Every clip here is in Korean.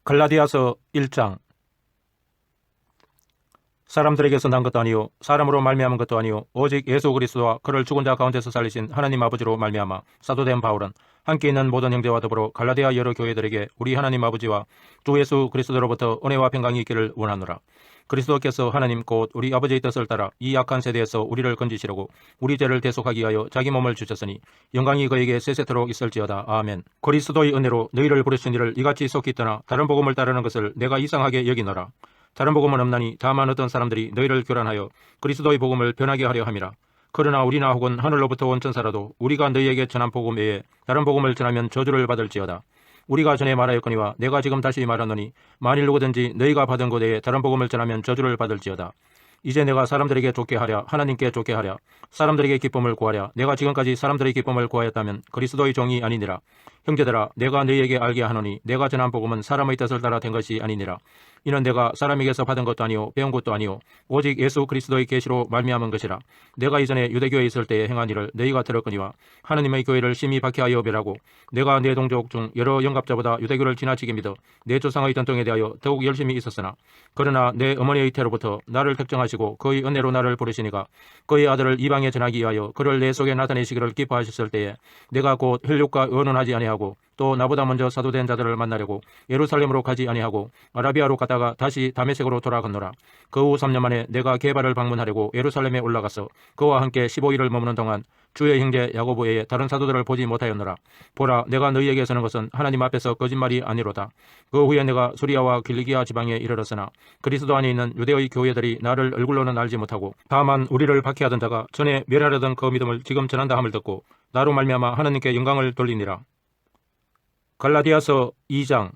갈라디아서 1장. 사람들에게서 난 것도 아니요 사람으로 말미암은 것도 아니요 오직 예수 그리스도와 그를 죽은 자 가운데서 살리신 하나님 아버지로 말미암아 사도된 바울은 함께 있는 모든 형제와 더불어 갈라디아 여러 교회들에게 우리 하나님 아버지와 주 예수 그리스도로부터 은혜와 평강이 있기를 원하노라. 그리스도께서 하나님 곧 우리 아버지의 뜻을 따라 이 악한 세대에서 우리를 건지시려고 우리 죄를 대속하기 위하여 자기 몸을 주셨으니 영광이 그에게 세세토록 있을지어다. 아멘. 그리스도의 은혜로 너희를 부르신 이를 이같이 속히 떠나 다른 복음을 따르는 것을 내가 이상하게 여기노라. 다른 복음은 없나니 다만 어떤 사람들이 너희를 교란하여 그리스도의 복음을 변하게 하려 함이라. 그러나 우리나 혹은 하늘로부터 온 천사라도 우리가 너희에게 전한 복음 외에 다른 복음을 전하면 저주를 받을지어다. 우리가 전에 말하였거니와 내가 지금 다시 말하노니 만일 누구든지 너희가 받은 것 외에 다른 복음을 전하면 저주를 받을지어다. 이제 내가 사람들에게 좋게 하랴 하나님께 좋게 하랴 사람들에게 기쁨을 구하랴 내가 지금까지 사람들의 기쁨을 구하였다면 그리스도의 종이 아니니라. 형제들아 내가 너희에게 알게 하노니 내가 전한 복음은 사람의 뜻을 따라 된 것이 아니니라. 이는 내가 사람에게서 받은 것도 아니요 배운 것도 아니요 오직 예수 그리스도의 계시로 말미암은 것이라. 내가 이전에 유대교에 있을 때에 행한 일을 너희가 들었거니와 하나님의 교회를 심히 박해하여 멸하고 내가 내 동족 중 여러 영갑자보다 유대교를 지나치게 믿어 내 조상의 전통에 대하여 더욱 열심히 있었으나 그러나 내 어머니의 태로부터 나를 특정하시고 그의 은혜로 나를 부르시니가 그의 아들을 이방에 전하기 위하여 그를 내 속에 나타내시기를 기뻐하셨을 때에 내가 곧 혈육과 의논하지 아니하고 또 나보다 먼저 사도된 자들을 만나려고 예루살렘으로 가지 아니하고 아라비아로 갔다가 다시 다메섹으로 돌아갔노라. 그 후 3년 만에 내가 게바를 방문하려고 예루살렘에 올라가서 그와 함께 15일을 머무는 동안 주의 형제 야고보 외에 다른 사도들을 보지 못하였노라. 보라 내가 너희에게 서는 것은 하나님 앞에서 거짓말이 아니로다. 그 후에 내가 수리아와 길리기아 지방에 이르렀으나 그리스도 안에 있는 유대의 교회들이 나를 얼굴로는 알지 못하고 다만 우리를 박해하던 자가 전에 멸하려던 그 믿음을 지금 전한다 함을 듣고 나로 말미암아 하나님께 영광을 돌리니라. 갈라디아서 2장.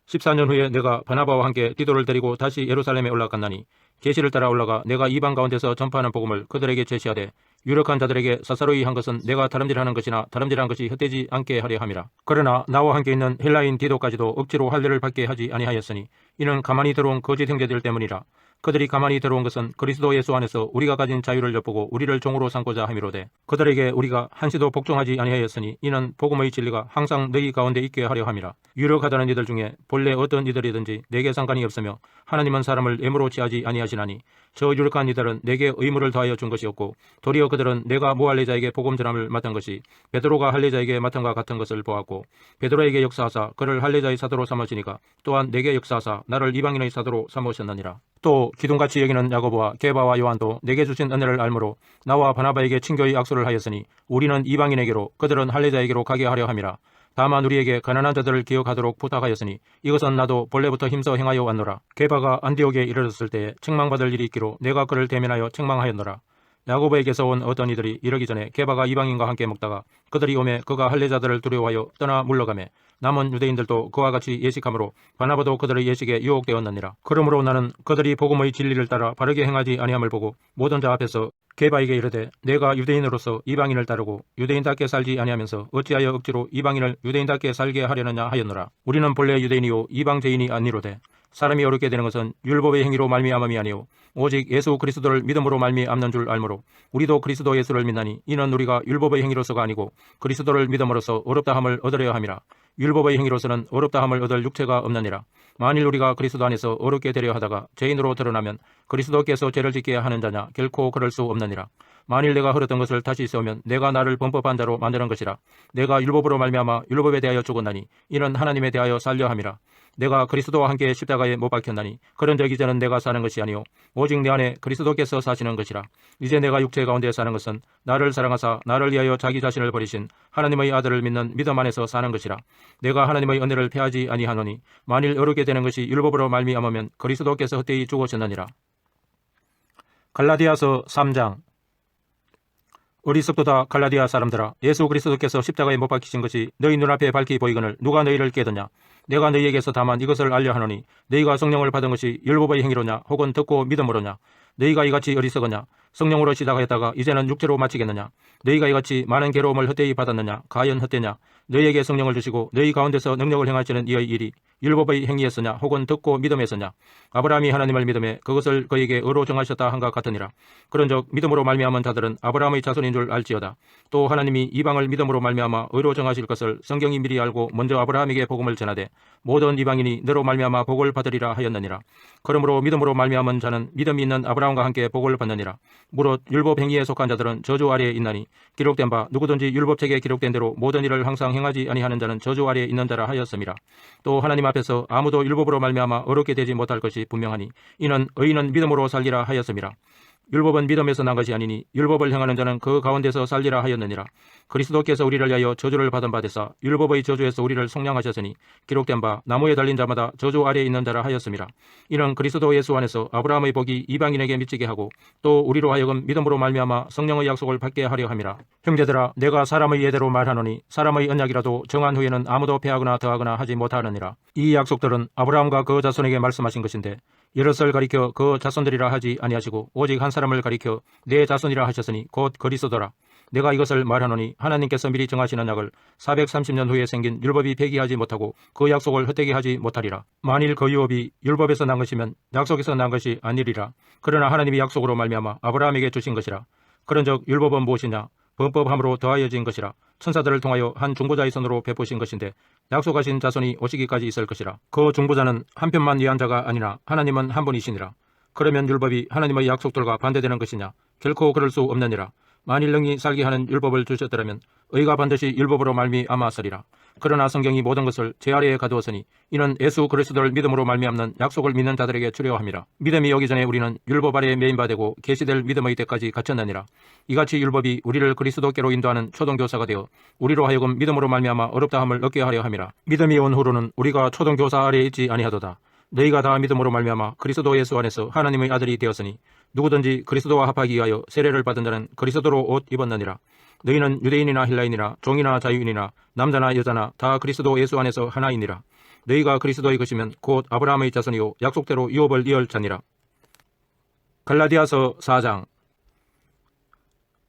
14년 후에 내가 바나바와 함께 디도를 데리고 다시 예루살렘에 올라갔나니 계시를 따라 올라가 내가 이방 가운데서 전파하는 복음을 그들에게 제시하되 유력한 자들에게 사사로이 한 것은 내가 다름질하는 것이나 다름질한 것이 헛되지 않게 하려 함이라. 그러나 나와 함께 있는 헬라인 디도까지도 억지로 할례를 받게 하지 아니하였으니 이는 가만히 들어온 거짓 형제들 때문이라. 그들이 가만히 들어온 것은 그리스도 예수 안에서 우리가 가진 자유를 엿보고 우리를 종으로 삼고자 함이로되 그들에게 우리가 한시도 복종하지 아니하였으니 이는 복음의 진리가 항상 너희 가운데 있게 하려 함이라. 유력하다는 이들 중에 본래 어떤 이들이든지 내게 상관이 없으며 하나님은 사람을 애무로 취하지 아니하시나니 저 유력한 이들은 내게 의무를 더하여 준 것이 없고 도리어 그들은 내가 모할례자에게 복음 전함을 맡은 것이 베드로가 할례자에게 맡은 것 같은 것을 보았고 베드로에게 역사하사 그를 할례자의 사도로 삼으시니까 또한 내게 역사하사 나를 이방인의 사도로 삼으셨느니라. 또 기둥같이 여기는 야고보와 게바와 요한도 내게 주신 은혜를 알므로 나와 바나바에게 친교의 악수를 하였으니 우리는 이방인에게로 그들은 할례자에게로 가게 하려 함이라. 다만 우리에게 가난한 자들을 기억하도록 부탁하였으니 이것은 나도 본래부터 힘써 행하여 왔노라. 게바가 안디옥에 이르렀을 때에 책망받을 일이 있기로 내가 그를 대면하여 책망하였노라. 야고보에게서 온 어떤 이들이 이르기 전에 게바가 이방인과 함께 먹다가 그들이 오매 그가 할례자들을 두려워하여 떠나 물러가매 남은 유대인들도 그와 같이 예식하므로 바나바도 그들의 예식에 유혹되었느니라. 그러므로 나는 그들이 복음의 진리를 따라 바르게 행하지 아니함을 보고 모든 자 앞에서 게바에게 이르되 내가 유대인으로서 이방인을 따르고 유대인답게 살지 아니하면서 어찌하여 억지로 이방인을 유대인답게 살게 하려느냐 하였노라. 우리는 본래 유대인이요 이방제인이 아니로되 사람이 어렵게 되는 것은 율법의 행위로 말미암음이 아니요 오직 예수 그리스도를 믿음으로 말미암는 줄 알므로 우리도 그리스도 예수를 믿나니 이는 우리가 율법의 행위로서가 아니고 그리스도를 믿음으로써 어렵다함을 얻으려 함이라. 율법의 행위로서는 어렵다함을 얻을 육체가 없느니라. 만일 우리가 그리스도 안에서 어렵게 되려 하다가 죄인으로 드러나면 그리스도께서 죄를 짓게 하는 자냐 결코 그럴 수 없느니라. 만일 내가 흘렀던 것을 다시 세우면 내가 나를 범법한 자로 만드는 것이라. 내가 율법으로 말미암아 율법에 대하여 죽었나니 이는 하나님에 대하여 살려 함이라. 내가 그리스도와 함께 십자가에 못 박혔나니 그런적 이제는 내가 사는 것이 아니요 오직 내 안에 그리스도께서 사시는 것이라. 이제 내가 육체 가운데 사는 것은 나를 사랑하사 나를 위하여 자기 자신을 버리신 하나님의 아들을 믿는 믿음 안에서 사는 것이라. 내가 하나님의 은혜를 패하지 아니하노니 만일 어렵게 되는 것이 율법으로 말미암으면 그리스도께서 헛되이 죽으셨느니라. 갈라디아서 3장. 어리석도다 갈라디아 사람들아 예수 그리스도께서 십자가에 못 박히신 것이 너희 눈앞에 밝히 보이거늘 누가 너희를 깨드냐. 내가 너희에게서 다만 이것을 알려 하노니 너희가 성령을 받은 것이 율법의 행위로냐 혹은 듣고 믿음으로냐. 너희가 이같이 어리석으냐. 성령으로 시작하였다가 이제는 육체로 마치겠느냐? 너희가 이같이 많은 괴로움을 헛되이 받았느냐? 가연 헛되냐? 너희에게 성령을 주시고 너희 가운데서 능력을 행하시는 이의 일이 율법의 행위였으냐 혹은 듣고 믿음했으냐? 아브라함이 하나님을 믿음에 그것을 그에게 의로 정하셨다 한가 같으니라. 그런즉 믿음으로 말미암은 자들은 아브라함의 자손인 줄 알지어다. 또 하나님이 이방을 믿음으로 말미암아 의로 정하실 것을 성경이 미리 알고 먼저 아브라함에게 복음을 전하되 모든 이방인이 너로 말미암아 복을 받으리라 하였느니라. 그러므로 믿음으로 말미암은 자는 믿음이 있는 아브라함과 함께 복을 받느니라. 무릇 율법 행위에 속한 자들은 저주 아래에 있나니 기록된 바 누구든지 율법책에 기록된 대로 모든 일을 항상 행하지 아니하는 자는 저주 아래에 있는 자라 하였음이라. 또 하나님 앞에서 아무도 율법으로 말미암아 어렵게 되지 못할 것이 분명하니 이는 의인은 믿음으로 살리라 하였음이라. 율법은 믿음에서 난 것이 아니니 율법을 행하는 자는 그 가운데서 살리라 하였느니라. 그리스도께서 우리를 위하여 저주를 받은 바 되사 율법의 저주에서 우리를 속량하셨으니 기록된 바 나무에 달린 자마다 저주 아래에 있는 자라 하였음이라. 이는 그리스도 예수 안에서 아브라함의 복이 이방인에게 미치게 하고 또 우리로 하여금 믿음으로 말미암아 성령의 약속을 받게 하려 함이라. 형제들아, 내가 사람의 예대로 말하노니 사람의 언약이라도 정한 후에는 아무도 패하거나 더하거나 하지 못하느니라. 이 약속들은 아브라함과 그 자손에게 말씀하신 것인데 여럿을 가리켜 그 자손들이라 하지 아니하시고 오직 한 사람을 가리켜 내 자손이라 하셨으니 곧 그리스도라. 내가 이것을 말하노니 하나님께서 미리 정하신 언약을 430년 후에 생긴 율법이 폐기하지 못하고 그 약속을 헛되게 하지 못하리라. 만일 그 유업이 율법에서 난 것이면 약속에서 난 것이 아니리라. 그러나 하나님이 약속으로 말미암아 아브라함에게 주신 것이라. 그런즉 율법은 무엇이냐? 범법함으로 더하여진 것이라. 천사들을 통하여 한 중보자의 손으로 베푸신 것인데 약속하신 자손이 오시기까지 있을 것이라. 그 중보자는 한편만 위한 자가 아니라 하나님은 한 분이시니라. 그러면 율법이 하나님의 약속들과 반대되는 것이냐? 결코 그럴 수 없느니라. 만일 능히 살게 하는 율법을 주셨더라면 의가 반드시 율법으로 말미암았으리라. 그러나 성경이 모든 것을 제 아래에 가두었으니 이는 예수 그리스도를 믿음으로 말미암는 약속을 믿는 자들에게 주려함이라. 믿음이 오기 전에 우리는 율법 아래에 매인바되고 계시될 믿음의 때까지 갇혔느니라. 이같이 율법이 우리를 그리스도께로 인도하는 초등교사가 되어 우리로 하여금 믿음으로 말미암아 어렵다함을 얻게 하려 함이라. 믿음이 온 후로는 우리가 초등교사 아래에 있지 아니하도다. 너희가 다 믿음으로 말미암아 그리스도 예수 안에서 하나님의 아들이 되었으니 누구든지 그리스도와 합하기 위하여 세례를 받은 자는 그리스도로 옷 입었느니라. 너희는 유대인이나 헬라인이나 종이나 자유인이나 남자나 여자나 다 그리스도 예수 안에서 하나이니라. 너희가 그리스도의 것이면 곧 아브라함의 자손이요 약속대로 유업을 이을 자니라. 갈라디아서 4장.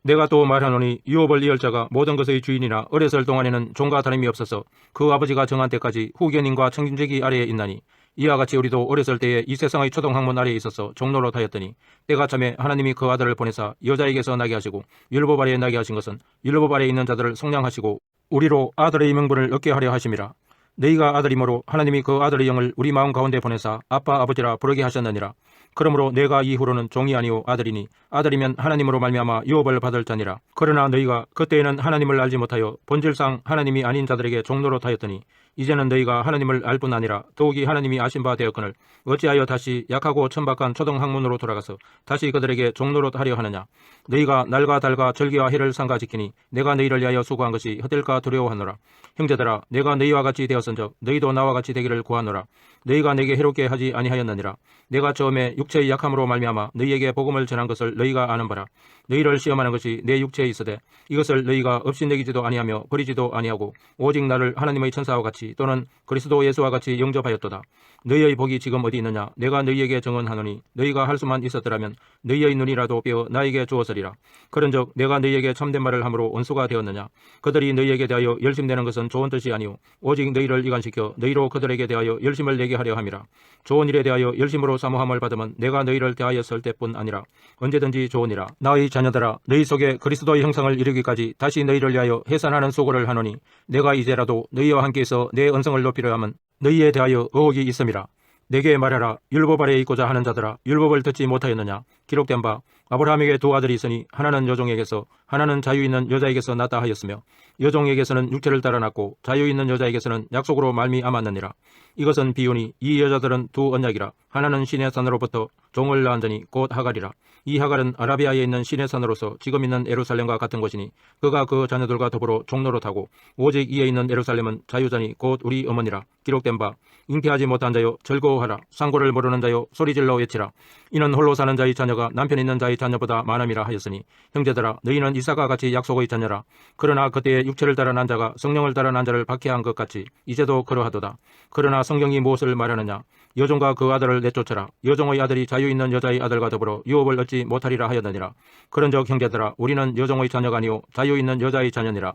내가 또 말하노니 유업을 이을 자가 모든 것의 주인이나 어렸을 동안에는 종과 다름이 없어서 그 아버지가 정한 때까지 후견인과 청진제기 아래에 있나니 이와 같이 우리도 어렸을 때에 이 세상의 초등학문 아래에 있어서 종노릇하였더니 때가 참에 하나님이 그 아들을 보내사 여자에게서 나게 하시고 율법 아래에 나게 하신 것은 율법 아래에 있는 자들을 속량하시고 우리로 아들의 명분을 얻게 하려 하심이라. 너희가 아들이므로 하나님이 그 아들의 영을 우리 마음 가운데 보내사 아빠 아버지라 부르게 하셨느니라. 그러므로 내가 이후로는 종이 아니오 아들이니 아들이면 하나님으로 말미암아 유업을 받을 자니라. 그러나 너희가 그때에는 하나님을 알지 못하여 본질상 하나님이 아닌 자들에게 종노릇하였더니 이제는 너희가 하나님을 알 뿐 아니라 더욱이 하나님이 아신 바 되었거늘 어찌하여 다시 약하고 천박한 초등학문으로 돌아가서 다시 그들에게 종노릇하려 하느냐. 너희가 날과 달과 절기와 해를 삼가 지키니 내가 너희를 위하여 수고한 것이 헛될까 두려워하노라. 형제들아, 내가 너희와 같이 되었은즉 너희도 나와 같이 되기를 구하노라. 너희가 내게 해롭게 하지 아니하였느니라. 내가 처음에 육체의 약함으로 말미암아 너희에게 복음을 전한 것을 너희가 아는 바라. 너희를 시험하는 것이 내 육체에 있으되 이것을 너희가 없이 내기지도 아니하며 버리지도 아니하고 오직 나를 하나님의 천사와 같이 또는 그리스도 예수와 같이 영접하였도다. 너희의 복이 지금 어디 있느냐? 내가 너희에게 정언하노니 너희가 할 수만 있었더라면 너희의 눈이라도 빼어 나에게 주었으리라. 그런즉 내가 너희에게 참된 말을 함으로 원수가 되었느냐? 그들이 너희에게 대하여 열심내는 것은 좋은 뜻이 아니오 오직 너희를 이간시켜 너희로 그들에게 대하여 열심을 내게 하려 함이라. 좋은 일에 대하여 열심으로 사모함을 받으면 내가 너희를 대하였을 때뿐 아니라 언제든지 좋으니라. 나의 자녀들아, 너희 속에 그리스도의 형상을 이루기까지 다시 너희를 위하여 해산하는 수고를 하노니 내가 이제라도 너희와 함께해서 내 언성을 높이려 함은 너희에 대하여 의혹이 있음이라. 내게 말하라. 율법 아래에 있고자 하는 자들아, 율법을 듣지 못하였느냐? 기록된 바 아브라함에게 두 아들이 있으니 하나는 여종에게서 하나는 자유 있는 여자에게서 낳다 하였으며 여종에게서는 육체를 따라 낳고 자유 있는 여자에게서는 약속으로 말미암았느니라. 이것은 비유니 이 여자들은 두 언약이라. 하나는 신의 산으로부터 종을 낳은 자니 곧 하갈이라. 이 하갈은 아라비아에 있는 신의 산으로서 지금 있는 예루살렘과 같은 것이니 그가 그 자녀들과 더불어 종노릇하고 오직 이에 있는 예루살렘은 자유자니 곧 우리 어머니라. 기록된 바 잉태하지 못한 자여 즐거워하라. 상고를 모르는 자여 소리질러 외치라. 이는 홀로 사는 자의 자녀가 남편 있는 자의 자녀보다 많음이라 하였으니 형제들아 너희는 이삭과 같이 약속의 자녀라. 그러나 그때에 육체를 따라 난 자가 성령을 따라 난 자를 박해한 것 같이 이제도 그러하도다. 그러나 성경이 무엇을 말하느냐? 여종과 그 아들을 내쫓으라. 여종의 아들이 자유 있는 여자의 아들과 더불어 유업을 얻지 못하리라 하였느니라. 그런즉 형제들아 우리는 여종의 자녀가 아니요 자유 있는 여자의 자녀니라.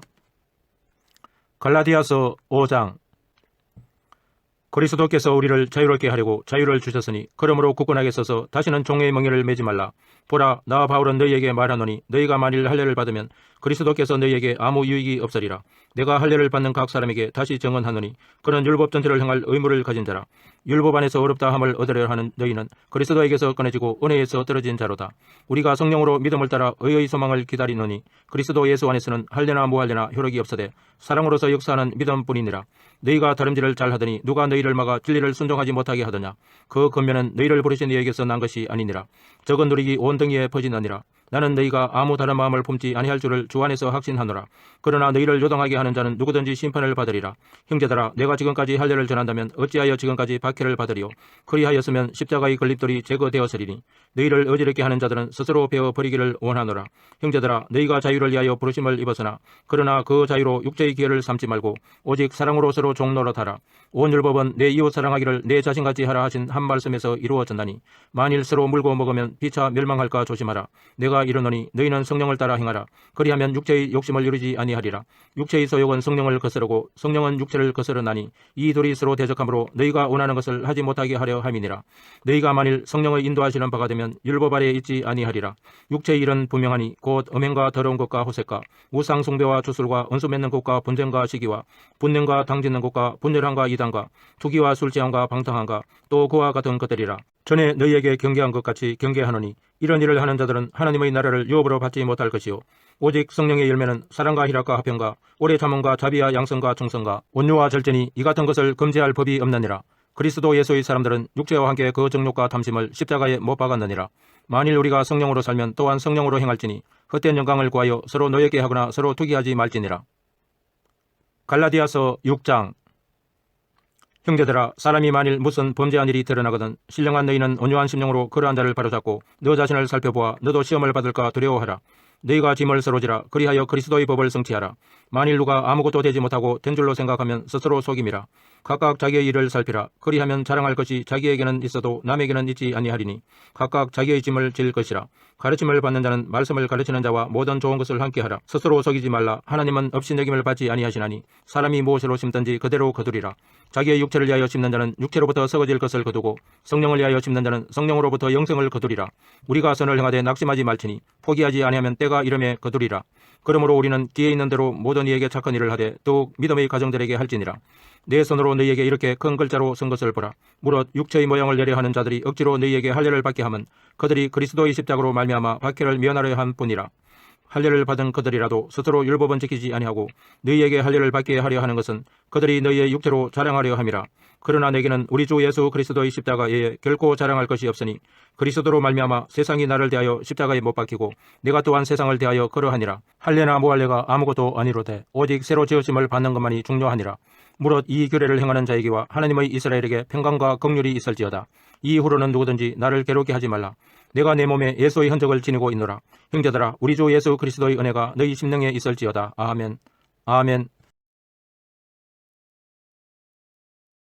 갈라디아서 5장. 그리스도께서 우리를 자유롭게 하려고 자유를 주셨으니 그러므로 굳건하게 서서 다시는 종의 멍에를 매지 말라. 보라 나 바울은 너희에게 말하노니 너희가 만일 할례를 받으면 그리스도께서 너희에게 아무 유익이 없으리라. 내가 할례를 받는 각 사람에게 다시 정언하노니 그런 율법 전체를 행할 의무를 가진 자라. 율법 안에서 어렵다 함을 얻으려 하는 너희는 그리스도에게서 꺼내지고 은혜에서 떨어진 자로다. 우리가 성령으로 믿음을 따라 의의 소망을 기다리노니 그리스도 예수 안에서는 할례나 무할례나 효력이 없으되 사랑으로서 역사하는 믿음뿐이니라. 너희가 다름질을 잘하더니 누가 너희를 막아 진리를 순종하지 못하게 하더냐? 그 권면은 너희를 부르신 이에게서 난 것이 아니니라. 적은 누리기 온덩이에 퍼지느니라. 나는 너희가 아무 다른 마음을 품지 아니할 줄을 주 안에서 확신하노라. 그러나 너희를 요동하게 하는 자는 누구든지 심판을 받으리라. 형제들아 내가 지금까지 할례를 전한다면 어찌하여 지금까지 박해를 받으리요? 그리하였으면 십자가의 걸립돌이 제거되었으리니 너희를 어지럽게 하는 자들은 스스로 베어 버리기를 원하노라. 형제들아 너희가 자유를 위하여 부르심을 입었으나 그러나 그 자유로 육체의 기회를 삼지 말고 오직 사랑으로 서로 종노릇하라. 온 율법은 내 이웃 사랑하기를 내 자신같이 하라 하신 한 말씀에서 이루어졌나니 만일 서로 물고 먹으면 피차 멸망할까 조심하라. 내가 이르노니 너희는 성령을 따라 행하라. 그리하면 육체의 욕심을 이루지 아니하리라. 육체의 소욕은 성령을 거스르고 성령은 육체를 거스르나니 이 둘이 서로 대적하므로 너희가 원하는 것을 하지 못하게 하려 함이니라. 너희가 만일 성령의 인도하시는 바가 되면 율법 아래에 있지 아니하리라. 육체의 일은 분명하니 곧 음행과 더러운 것과 호색과 우상 숭배와 주술과 은수 맺는 것과 분쟁과 시기와 분냄과 당짓는 것과 분열함과 이단과 투기와 술취함과 방탕함과 또 그와 같은 것들이라. 전에 너희에게 경계한 것 같이 경계하노니 이런 일을 하는 자들은 하나님의 나라를 유업으로 받지 못할 것이요 오직 성령의 열매는 사랑과 희락과 화평과 오래 참음과 자비와 양성과 충성과 온유와 절제니 이 같은 것을 금지할 법이 없느니라. 그리스도 예수의 사람들은 육체와 함께 그 정욕과 탐심을 십자가에 못 박았느니라. 만일 우리가 성령으로 살면 또한 성령으로 행할지니 헛된 영광을 구하여 서로 노예게 하거나 서로 투기하지 말지니라. 갈라디아서 6장. 형제들아 사람이 만일 무슨 범죄한 일이 드러나거든 신령한 너희는 온유한 심령으로 그러한 자를 바로잡고 너 자신을 살펴보아 너도 시험을 받을까 두려워하라. 너희가 짐을 서로지라. 그리하여 그리스도의 법을 성취하라. 만일 누가 아무것도 되지 못하고 된 줄로 생각하면 스스로 속임이라. 각각 자기의 일을 살피라. 그리하면 자랑할 것이 자기에게는 있어도 남에게는 있지 아니하리니 각각 자기의 짐을 질 것이라. 가르침을 받는 자는 말씀을 가르치는 자와 모든 좋은 것을 함께하라. 스스로 속이지 말라. 하나님은 업신여김을 받지 아니하시나니 사람이 무엇으로 심든지 그대로 거두리라. 자기의 육체를 위하여 심는 자는 육체로부터 썩어질 것을 거두고 성령을 위하여 심는 자는 성령으로부터 영생을 거두리라. 우리가 선을 행하되 낙심하지 말지니 포기하지 아니하면 때가 이름에 거두리라. 그러므로 우리는 기회 있는 대로 모든 이에게 착한 일을 하되 더욱 믿음의 가정들에게 할지니라. 내 손으로 너희에게 이렇게 큰 글자로 쓴 것을 보라. 무릇 육체의 모양을 내려 하는 자들이 억지로 너희에게 할례를 받게 하면 그들이 그리스도의 십자가로 말미암아 박해를 면하려 한 뿐이라. 할례를 받은 그들이라도 스스로 율법은 지키지 아니하고 너희에게 할례를 받게 하려 하는 것은 그들이 너희의 육체로 자랑하려 함이라. 그러나 내게는 우리 주 예수 그리스도의 십자가에 결코 자랑할 것이 없으니 그리스도로 말미암아 세상이 나를 대하여 십자가에 못 박히고 내가 또한 세상을 대하여 그러하니라. 할례나 무할례가 아무것도 아니로되 오직 새로 지으심을 받는 것만이 중요하니라. 무릇 이 규례를 행하는 자에게와 하나님의 이스라엘에게 평강과 긍휼이 있을지어다. 이후로는 누구든지 나를 괴롭게 하지 말라. 내가 내 몸에 예수의 흔적을 지니고 있노라. 형제들아 우리 주 예수 그리스도의 은혜가 너희 심령에 있을지어다. 아멘. 아멘.